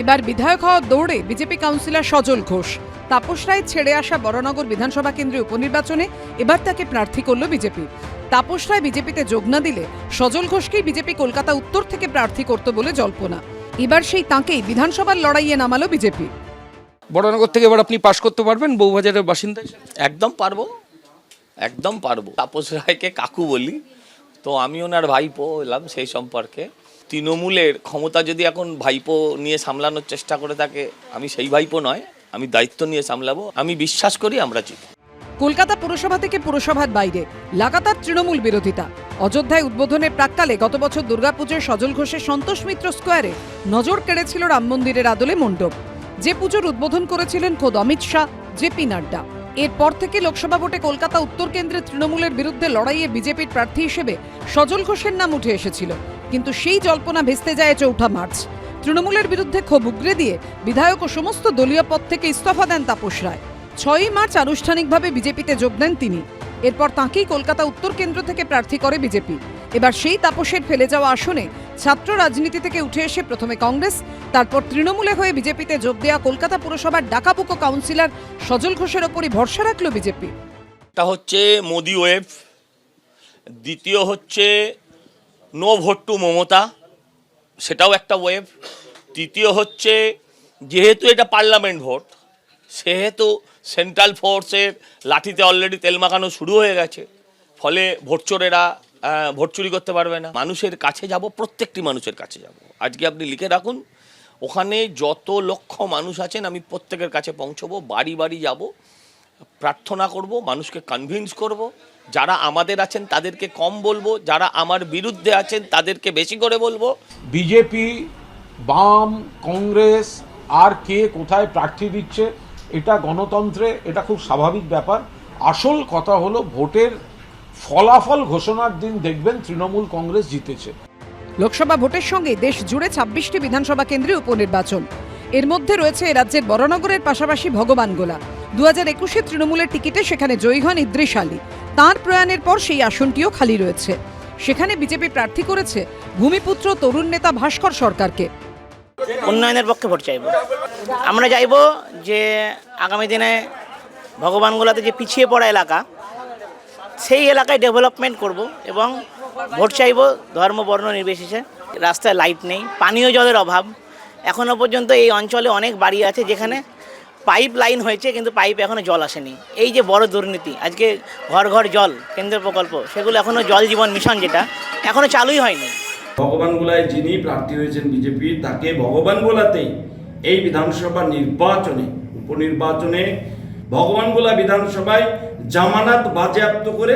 এবার বিধায়ক হওয়ার দৌড়ে বিজেপি কাউন্সিলর সজল ঘোষ। তাপস রায় ছেড়ে আসা বড়নগর বিধানসভা কেন্দ্রের উপনির্বাচনে এবার তাকে প্রার্থী করল বিজেপি। তাপস রায় বিজেপিতে যোগ না দিলে সজল ঘোষকেই বিজেপি কলকাতা উত্তর থেকে প্রার্থী করত বলে জল্পনা। এবার সেই তাঁকেই বিধানসভার লড়াইয়ে নামালো বিজেপি। বড়নগর থেকে এবার আপনি পাশ করতে পারবেন বউবাজারের বাসিন্দা? একদম পারবো। তাপস রায়কে কাকু বলি, তো আমি ওনার ভাইপো এলাম। সেই সম্পর্কে তৃণমূলের ক্ষমতা যদি এখন ভাইপো নিয়ে সামলানোর চেষ্টা করে থাকে, আমি সেই ভাইপো নয়, আমি দায়িত্ব নিয়ে সামলাবো। আমি বিশ্বাস করি আমরা জিতব। কলকাতা পুরসভা থেকে পুরসভার বাইরে লাগাতার তৃণমূল বিরোধিতা। অযোধ্যায় উদ্বোধনের প্রাক্কালে গত বছর দুর্গাপুজোয় সজল ঘোষের সন্তোষ মিত্র স্কোয়ারে নজর কেড়েছিল রাম মন্দিরের আদলে মণ্ডপ, যে পুজোর উদ্বোধন করেছিলেন খোদ অমিত শাহ, জেপি নাড্ডা। এরপর থেকে লোকসভা ভোটে কলকাতা উত্তর কেন্দ্রে তৃণমূলের বিরুদ্ধে লড়াইয়ে বিজেপির প্রার্থী হিসেবে সজল ঘোষের নাম উঠে এসেছিল, কিন্তু সেই জল্পনা ভেস্তে যায় 4 মার্চ। তৃণমূলের বিরুদ্ধে ক্ষোভ উগরে দিয়ে বিধায়ক ও সমস্ত দলীয় পদ থেকে ইস্তফা দেন তাপস রায়। 6 মার্চ আনুষ্ঠানিকভাবে বিজেপিতে যোগ দেন তিনি। এরপর তাঁকেই কলকাতা উত্তর কেন্দ্র থেকে প্রার্থী করে বিজেপি। এবার সেই তাপসের ফেলে যাওয়া আসনে ছাত্র রাজনীতি থেকে উঠে এসে প্রথমে কংগ্রেস, তারপর তৃণমূলে হয়ে বিজেপিতে যোগ দেওয়া কলকাতা পুরসভার ডাকাবুকো কাউন্সিলর সজল ঘোষের ওপরই ভরসা রাখল বিজেপি। এটা হচ্ছে মোদি ওয়েভ, দ্বিতীয় হচ্ছে নো ভোট টু মমতা, সেটাও একটা ওয়েভ। তৃতীয় হচ্ছে যেহেতু এটা পার্লামেন্ট ভোট, সেহেতু সেন্ট্রাল ফোর্সের লাঠিতে অলরেডি তেল মাখানো শুরু হয়ে গেছে, ফলে ভোটচোরেরা ভোট চুরি করতে পারবে না। মানুষের কাছে যাব, প্রত্যেকটি মানুষের কাছে যাব। আজকে আপনি লিখে রাখুন, ওখানে যত লক্ষ মানুষ আছেন আমি প্রত্যেকের কাছে পৌঁছবো, বাড়ি বাড়ি যাব, প্রার্থনা করব, মানুষকে কনভিন্স করব। যারা আমাদের আছেন তাদেরকে কম বলবো, যারা আমার বিরুদ্ধে আছেন তাদেরকে বেশি করে বলবো। বিজেপি, বাম, কংগ্রেস আর কে কোথায় প্রার্থী দিচ্ছে, এটা গণতন্ত্রে এটা খুব স্বাভাবিক ব্যাপার। আসল কথা হলো ভোটের ফলাফল ঘোষণার দিন দেখবেন তৃণমূল কংগ্রেস জিতেছে। লোকসভা ভোটের সঙ্গে দেশ জুড়ে 26টি বিধানসভা কেন্দ্রে উপনির্বাচন। এর মধ্যে রয়েছে রাজ্যের বড়নগরের পাশাপাশি ভগবানগোলা। 2021-এ তৃণমূলের টিকিটে সেখানে জয়ী হন ইদ্রিস আলী। তাঁর প্রয়াণের পর সেই আসনটিও খালি রয়েছে। সেখানে বিজেপি প্রার্থী করেছে ভূমিপুত্র তরুণ নেতা ভাস্কর সরকারকে। উন্নয়নের পক্ষে ভোট চাইব। আমরা চাইব যে আগামী দিনে ভগবানগোলাতে যে পিছিয়ে পড়া এলাকা, সেই এলাকায় ডেভেলপমেন্ট করব এবং ভোট চাইব ধর্ম বর্ণ নির্বিশেষে। রাস্তায় লাইট নেই, পানীয় জলের অভাব। এখনও পর্যন্ত এই অঞ্চলে অনেক বাড়ি আছে যেখানে পাইপ লাইন হয়েছে কিন্তু পাইপ এখনও জল আসেনি। এই যে বড় দুর্নীতি, আজকে ঘর ঘর জল কেন্দ্র প্রকল্প, সেগুলো এখনও জল জীবন মিশন যেটা এখনও চালুই হয়নি। ভগবানগোলায় যিনি প্রার্থী হয়েছেন বিজেপি, তাকে ভগবানগোলাতেই এই বিধানসভা নির্বাচনে, উপনির্বাচনে ভগবানগোলা বিধানসভায় জামানত বাজেয়াপ্ত করে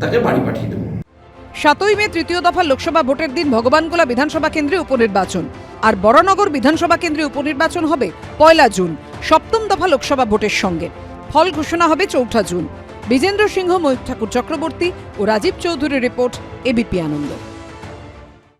তাকে বাড়ি পাঠিয়ে দেব। 7ই মে তৃতীয় দফা লোকসভা ভোটের দিন ভগবানগোলা বিধানসভা কেন্দ্রে উপনির্বাচন, আর বড়নগর বিধানসভা কেন্দ্রে উপনির্বাচন হবে 1 জুন 7ম দফা লোকসভা ভোটের সঙ্গে। ফল ঘোষণা হবে 4 জুন। বিজেন্দ্র সিংহ, ময়ূর ঠাকুর চক্রবর্তী ও রাজীব চৌধুরীর রিপোর্ট, এবিপি আনন্দ।